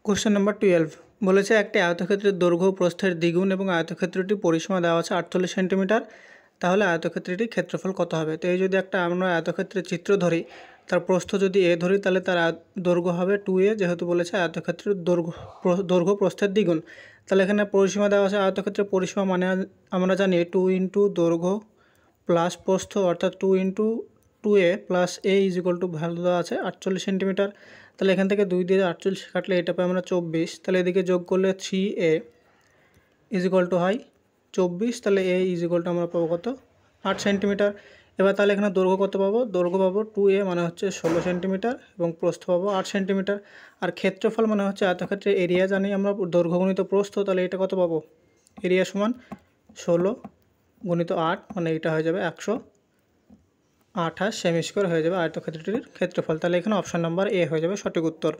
Question number 12 বলেছে একটি আয়তক্ষেত্রের দৈর্ঘ্য প্রস্থের দ্বিগুণ এবং আয়তক্ষেত্রটি পরিসীমা দেওয়া আছে 48 সেন্টিমিটার, তাহলে আয়তক্ষেত্রটির ক্ষেত্রফল কত হবে। তো এই যদি একটা আমরা আয়তক্ষেত্রের চিত্র ধরি, তার প্রস্থ যদি এ ধরি তাহলে তার দৈর্ঘ্য হবে 2a, যেহেতু বলেছে আয়তক্ষেত্রের দৈর্ঘ্য প্রস্থের দ্বিগুণ। তাহলে এখানে পরিসীমা দেওয়া আছে, আয়তক্ষেত্রের পরিসীমা মানে আমরা জানি 2 ইন্টু দৈর্ঘ্য প্লাস প্রস্থ, অর্থাৎ 2 into 2a plus a is equal to value দেওয়া আছে 48 সেন্টিমিটার। তাহলে এখান থেকে 2 দিয়ে 48 কাটলে এটা পাই আমরা 24, তাহলে এদিকে যোগ করলে 3a ইজ ইকুয়াল টু হয় 24, তাহলে a ইজ ইকুয়াল টু আমরা পাবো কত 8 সেন্টিমিটার। এবার তাহলে এখানে দৈর্ঘ্য কত পাবো, দৈর্ঘ্য পাবো 2a মানে হচ্ছে 16 সেন্টিমিটার এবং প্রস্থ পাবো 8 সেন্টিমিটার। আর ক্ষেত্রফল মানে হচ্ছে আয়তক্ষেত্রের এরিয়া জানি আমরা, দৈর্ঘ্য গুণিত প্রস্থ, তাহলে এটা কত পাবো, এরিয়া সমান 16 গুণিত 8 মানে এটা হয়ে যাবে 128 সেমি স্কোয়ার হয়ে যাবে আয়তক্ষেত্রটির ক্ষেত্রফল। তাহলে এখানে অপশান নাম্বার এ হয়ে যাবে সঠিক উত্তর।